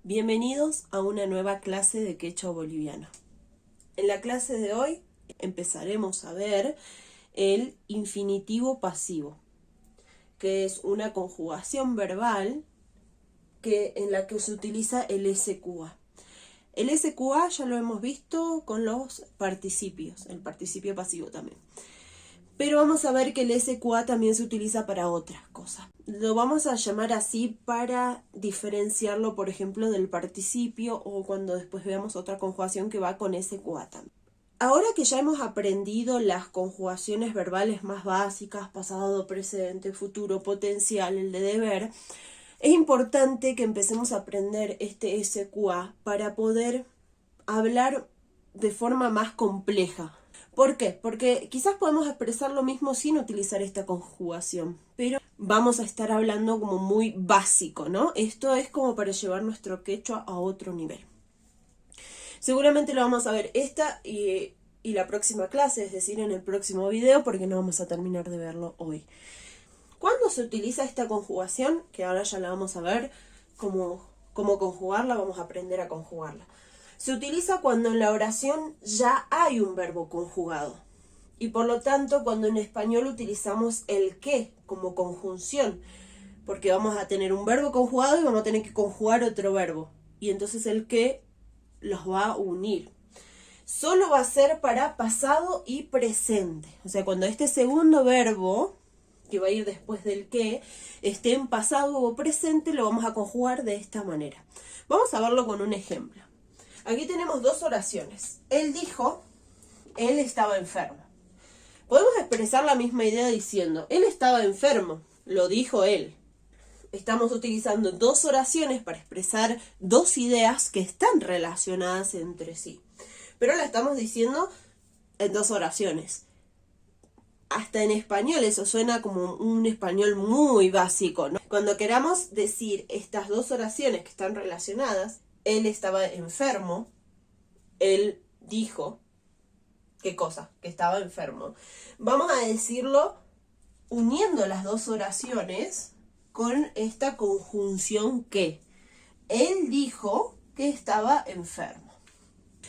Bienvenidos a una nueva clase de quechua boliviano. En la clase de hoy empezaremos a ver el infinitivo pasivo, que es una conjugación verbal en la que se utiliza el SQA. El SQA ya lo hemos visto con los participios, el participio pasivo también. Pero vamos a ver que el SQA también se utiliza para otras cosas. Lo vamos a llamar así para diferenciarlo, por ejemplo, del participio o cuando después veamos otra conjugación que va con SQA también. Ahora que ya hemos aprendido las conjugaciones verbales más básicas, pasado, presente, futuro, potencial, el de deber, es importante que empecemos a aprender este SQA para poder hablar de forma más compleja. ¿Por qué? Porque quizás podemos expresar lo mismo sin utilizar esta conjugación, pero vamos a estar hablando como muy básico, ¿no? Esto es como para llevar nuestro quechua a otro nivel. Seguramente lo vamos a ver esta y la próxima clase, es decir, en el próximo video, porque no vamos a terminar de verlo hoy. ¿Cuándo se utiliza esta conjugación? Que ahora ya la vamos a ver, cómo conjugarla, vamos a aprender a conjugarla. Se utiliza cuando en la oración ya hay un verbo conjugado. Y por lo tanto, cuando en español utilizamos el que como conjunción. Porque vamos a tener un verbo conjugado y vamos a tener que conjugar otro verbo. Y entonces el que los va a unir. Solo va a ser para pasado y presente. O sea, cuando este segundo verbo, que va a ir después del que, esté en pasado o presente, lo vamos a conjugar de esta manera. Vamos a verlo con un ejemplo. Aquí tenemos dos oraciones. Él dijo, él estaba enfermo. Podemos expresar la misma idea diciendo, él estaba enfermo, lo dijo él. Estamos utilizando dos oraciones para expresar dos ideas que están relacionadas entre sí. Pero la estamos diciendo en dos oraciones. Hasta en español eso suena como un español muy básico, ¿no? Cuando queramos decir estas dos oraciones que están relacionadas, él estaba enfermo, él dijo, ¿qué cosa? Que estaba enfermo. Vamos a decirlo uniendo las dos oraciones con esta conjunción que. Él dijo que estaba enfermo.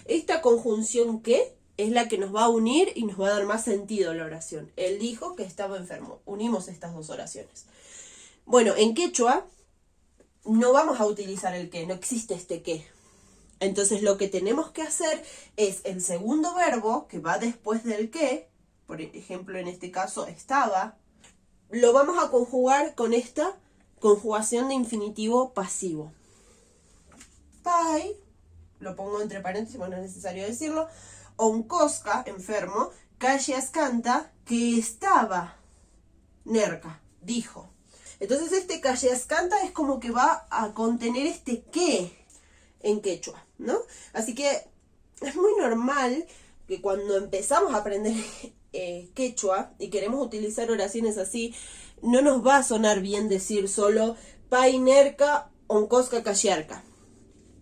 Esta conjunción que es la que nos va a unir y nos va a dar más sentido a la oración. Él dijo que estaba enfermo. Unimos estas dos oraciones. Bueno, en quechua no vamos a utilizar el que, no existe este que. Entonces lo que tenemos que hacer es el segundo verbo que va después del que, por ejemplo en este caso estaba, lo vamos a conjugar con esta conjugación de infinitivo pasivo. Pai, lo pongo entre paréntesis, no es necesario decirlo, onkoska, enfermo, calles canta, que estaba, nerca, dijo. Entonces este calles canta es como que va a contener este que en quechua, ¿no? Así que es muy normal que cuando empezamos a aprender quechua y queremos utilizar oraciones así, no nos va a sonar bien decir solo painerca onkoska kashiarka.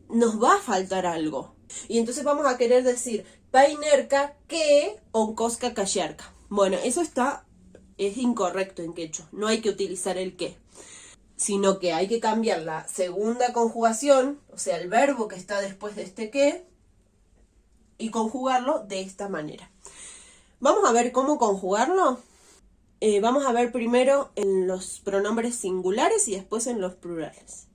Nos va a faltar algo. Y entonces vamos a querer decir painerca que onkoska kashiarka. Bueno, eso es incorrecto en quechua. No hay que utilizar el que, sino que hay que cambiar la segunda conjugación, o sea, el verbo que está después de este que, y conjugarlo de esta manera. Vamos a ver cómo conjugarlo. Vamos a ver primero en los pronombres singulares y después en los plurales.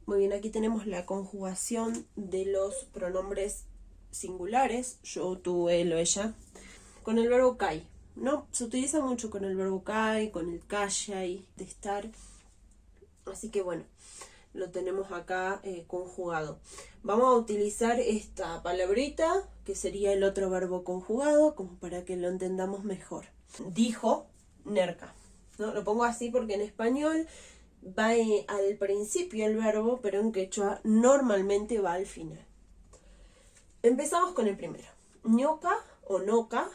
Muy bien, aquí tenemos la conjugación de los pronombres singulares, yo, tú, él o ella, con el verbo kai. No, se utiliza mucho con el verbo kai, con el kayai, de estar. Así que bueno, lo tenemos acá conjugado. Vamos a utilizar esta palabrita, que sería el otro verbo conjugado, como para que lo entendamos mejor. Dijo, nerca. ¿No? Lo pongo así porque en español va al principio el verbo, pero en quechua normalmente va al final. Empezamos con el primero. Ñoca o noca,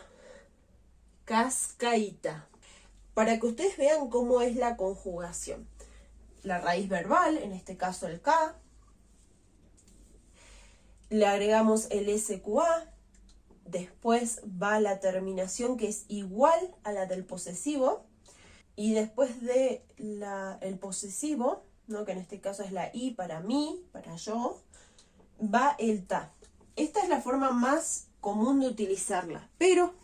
cascaita. Para que ustedes vean cómo es la conjugación. La raíz verbal, en este caso el K. Le agregamos el SQA. Después va la terminación que es igual a la del posesivo. Y después de el posesivo ¿no? Que en este caso es la I para mí, para yo, va el ta. Esta es la forma más común de utilizarla, pero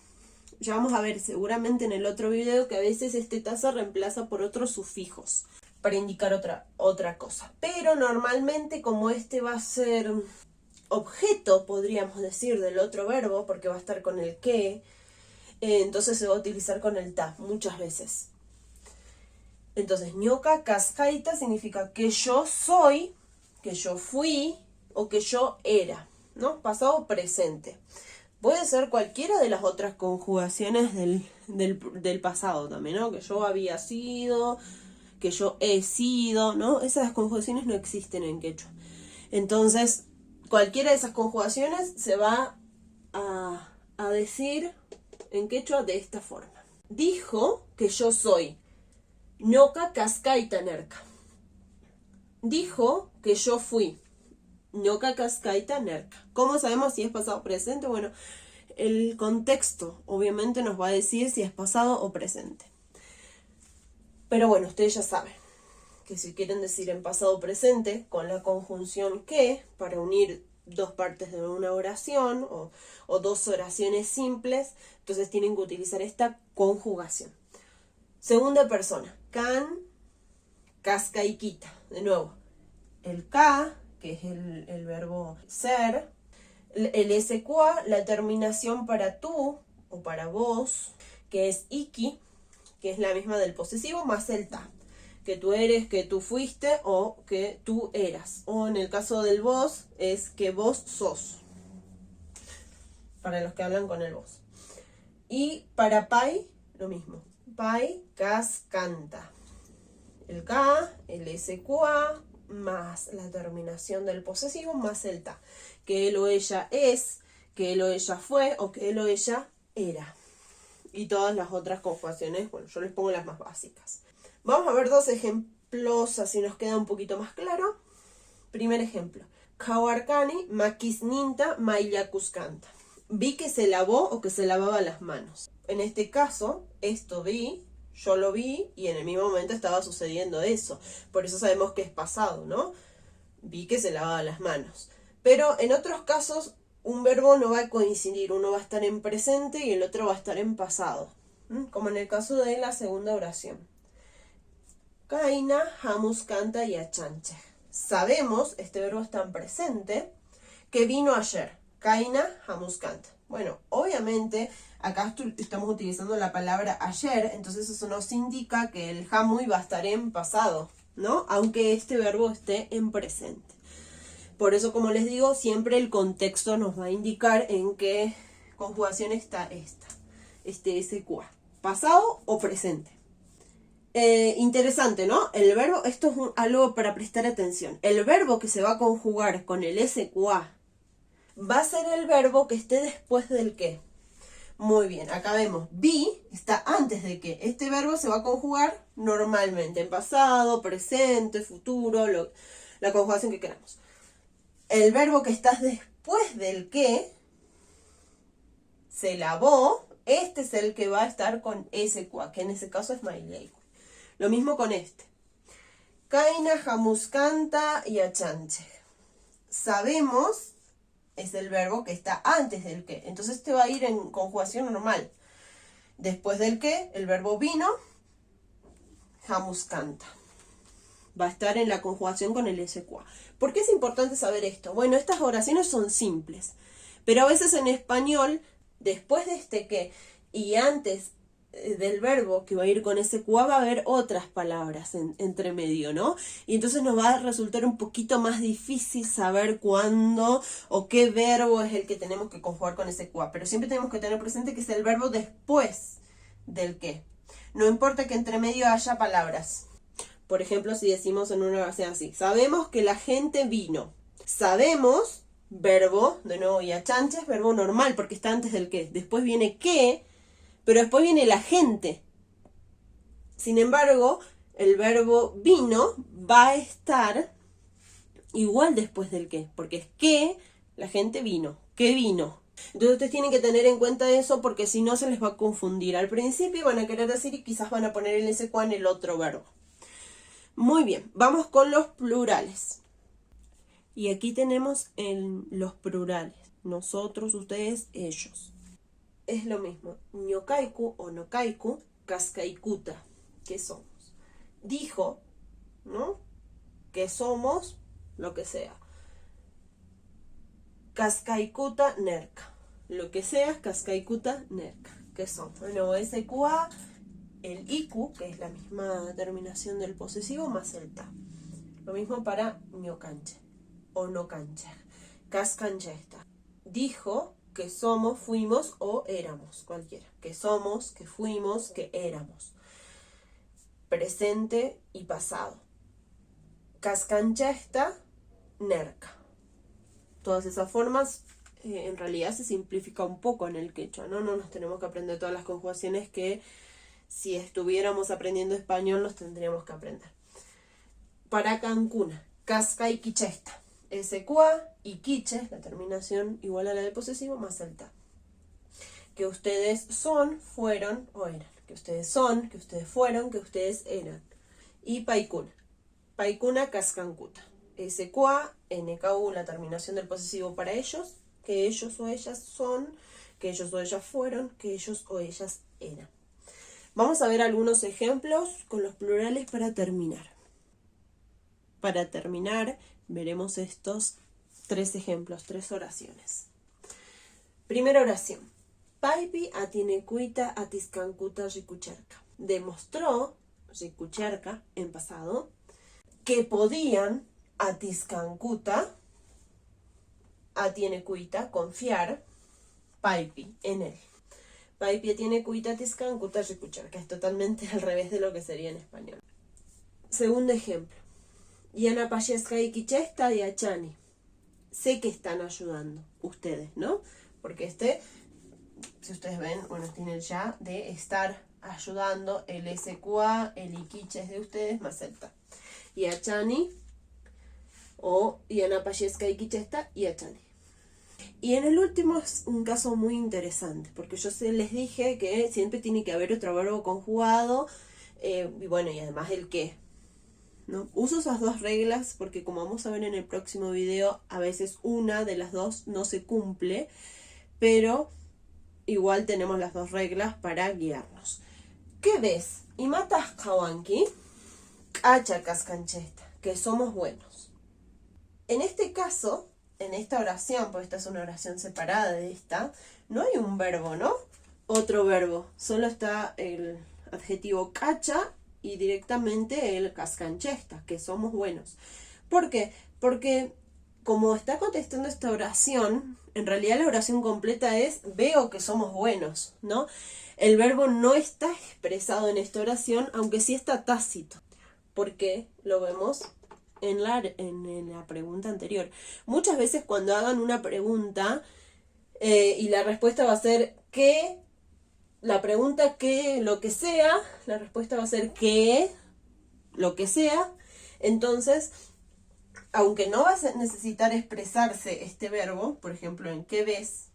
ya vamos a ver seguramente en el otro video que a veces este ta se reemplaza por otros sufijos para indicar otra cosa. Pero normalmente, como este va a ser objeto, podríamos decir, del otro verbo, porque va a estar con el que, entonces se va a utilizar con el ta muchas veces. Entonces, ñoka kaskaita significa que yo soy, que yo fui o que yo era, ¿no? Pasado o presente. Puede ser cualquiera de las otras conjugaciones del pasado también, ¿no? Que yo había sido, que yo he sido, ¿no? Esas conjugaciones no existen en quechua. Entonces, cualquiera de esas conjugaciones se va a decir en quechua de esta forma. Dijo que yo soy. Ñoka kaskaita nerka. Dijo que yo fui. Ñoka kaskaita nerka. ¿Cómo sabemos si es pasado o presente? Bueno, el contexto obviamente nos va a decir si es pasado o presente. Pero bueno, ustedes ya saben que si quieren decir en pasado o presente con la conjunción que, para unir dos partes de una oración o dos oraciones simples, entonces tienen que utilizar esta conjugación. Segunda persona, kan, kaskaikita. De nuevo, el ka, que es el verbo ser, el SQA, la terminación para tú o para vos, que es iki, que es la misma del posesivo, más el ta. Que tú eres, que tú fuiste o que tú eras. O en el caso del vos, es que vos sos. Para los que hablan con el vos. Y para pai, lo mismo. Pai, kas, canta. El ka, el SQA, más la terminación del posesivo, más el ta. Que él o ella es, que él o ella fue o que él o ella era. Y todas las otras conjugaciones, bueno, yo les pongo las más básicas. Vamos a ver dos ejemplos, así nos queda un poquito más claro. Primer ejemplo. Kawarkani makisninta maillakuskanta. Vi que se lavó o que se lavaba las manos. En este caso, esto vi, yo lo vi y en el mismo momento estaba sucediendo eso. Por eso sabemos que es pasado, ¿no? Vi que se lavaba las manos. Pero en otros casos, un verbo no va a coincidir. Uno va a estar en presente y el otro va a estar en pasado. Como en el caso de la segunda oración. Kaina, hamus, canta y achanche. Sabemos, este verbo está en presente, que vino ayer. Kaina, hamus, canta. Bueno, obviamente, acá estamos utilizando la palabra ayer, entonces eso nos indica que el hamui va a estar en pasado, ¿no? Aunque este verbo esté en presente. Por eso, como les digo, siempre el contexto nos va a indicar en qué conjugación está esta. Este SQA. ¿Pasado o presente? Interesante, ¿no? El verbo, esto es algo para prestar atención. El verbo que se va a conjugar con el SQA va a ser el verbo que esté después del que. Muy bien, acá vemos, vi está antes de que. Este verbo se va a conjugar normalmente en pasado, presente, futuro, la conjugación que queramos. El verbo que está después del que se lavó, este es el que va a estar con SQA, que en ese caso es maileiku. Lo mismo con este. Kaina, hamuskanta y achanche. Sabemos es el verbo que está antes del que. Entonces este va a ir en conjugación normal. Después del que, el verbo vino, hamuskanta. Va a estar en la conjugación con el SQA. ¿Por qué es importante saber esto? Bueno, estas oraciones son simples. Pero a veces en español, después de este que y antes del verbo que va a ir con SQA va a haber otras palabras entre medio, ¿no? Y entonces nos va a resultar un poquito más difícil saber cuándo o qué verbo es el que tenemos que conjugar con SQA. Pero siempre tenemos que tener presente que es el verbo después del que. No importa que entre medio haya palabras. Por ejemplo, si decimos en una oración así, sabemos que la gente vino. Sabemos, verbo, de nuevo, y achanche es verbo normal porque está antes del que. Después viene que, pero después viene la gente. Sin embargo, el verbo vino va a estar igual después del que, porque es que la gente vino. ¿Qué vino? Entonces ustedes tienen que tener en cuenta eso porque si no se les va a confundir. Al principio van a querer decir y quizás van a poner el SQA en el otro verbo. Muy bien, vamos con los plurales. Y aquí tenemos los plurales. Nosotros, ustedes, ellos. Es lo mismo. Ñokaiku o nokaiku, kaskaikuta. ¿Qué somos? Dijo, ¿no? Que somos lo que sea. Kaskaikuta nerka. Lo que sea, kaskaikuta nerka. ¿Qué somos? Bueno, SQA, el iku, que es la misma terminación del posesivo, más el ta. Lo mismo para ñokanche o nokanche. Kaskanchesta. Dijo que somos, fuimos o éramos, cualquiera. Que somos, que fuimos, que éramos. Presente y pasado. Kaskanchesta, nerka. Todas esas formas en realidad se simplifica un poco en el quechua, ¿no? No nos tenemos que aprender todas las conjugaciones que si estuviéramos aprendiendo español nos tendríamos que aprender. Para Cancuna, casca y quichesta. SQA y quiche, la terminación igual a la del posesivo, más el ta. Que ustedes son, fueron o eran. Que ustedes son, que ustedes fueron, que ustedes eran. Y paikuna. Paikuna cascancuta. SQA, NKU, la terminación del posesivo para ellos. Que ellos o ellas son, que ellos o ellas fueron, que ellos o ellas eran. Vamos a ver algunos ejemplos con los plurales para terminar. Para terminar, veremos estos 3 ejemplos, 3 oraciones. Primera oración. Paipi atinekuita atiscancuta rikucherka. Demostró, rikucherka, en pasado, que podían atiscancuta, atinekuita, confiar, paipi, en él. Paipi atinekuita atiscancuta rikucherka. Es totalmente al revés de lo que sería en español. Segundo ejemplo. Yana Payeska y Kichesta y Achani. Sé que están ayudando ustedes, ¿no? Porque si ustedes ven, bueno, tiene ya de estar ayudando el SQA, el Iquiche es de ustedes, más el ta. Y Achani, o Yana Payeska y Kichesta y Achani. Y en el último es un caso muy interesante, porque yo les dije que siempre tiene que haber otro verbo conjugado, y bueno, y además el qué. ¿No? Uso esas 2 reglas porque como vamos a ver en el próximo video, a veces una de las 2 no se cumple, pero igual tenemos las 2 reglas para guiarnos. ¿Qué ves? Y matas kawanki, hacha cascanchesta, que somos buenos. En este caso, en esta oración, porque esta es una oración separada de esta, no hay un verbo, ¿no? Otro verbo, solo está el adjetivo cacha y directamente el cascanchesta, que somos buenos. ¿Por qué? Porque como está contestando esta oración, en realidad la oración completa es veo que somos buenos, ¿no? El verbo no está expresado en esta oración, aunque sí está tácito, porque lo vemos en la pregunta anterior. Muchas veces cuando hagan una pregunta y la respuesta va a ser ¿qué? La pregunta que lo que sea, la respuesta va a ser que lo que sea. Entonces, aunque no va a necesitar expresarse este verbo, por ejemplo, en qué ves,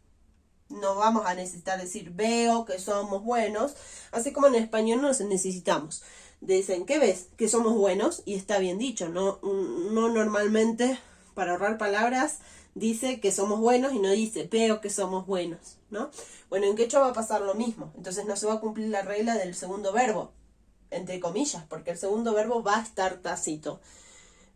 no vamos a necesitar decir veo que somos buenos, así como en español no necesitamos. Dicen, ¿qué ves? Que somos buenos, y está bien dicho, no normalmente, para ahorrar palabras, dice que somos buenos y no dice veo que somos buenos, ¿no? Bueno, en quechua va a pasar lo mismo, entonces no se va a cumplir la regla del segundo verbo, entre comillas, porque el segundo verbo va a estar tácito,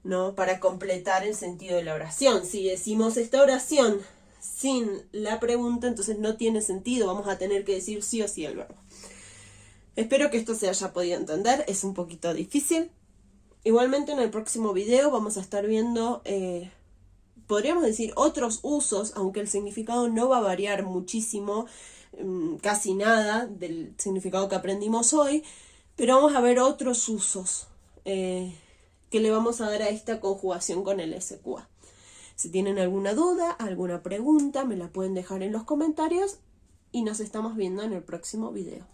¿no? Para completar el sentido de la oración. Si decimos esta oración sin la pregunta, entonces no tiene sentido, vamos a tener que decir sí o sí el verbo. Espero que esto se haya podido entender, es un poquito difícil. Igualmente en el próximo video vamos a estar viendo, podríamos decir, otros usos, aunque el significado no va a variar muchísimo, casi nada del significado que aprendimos hoy, pero vamos a ver otros usos que le vamos a dar a esta conjugación con el SQA. Si tienen alguna duda, alguna pregunta, me la pueden dejar en los comentarios y nos estamos viendo en el próximo video.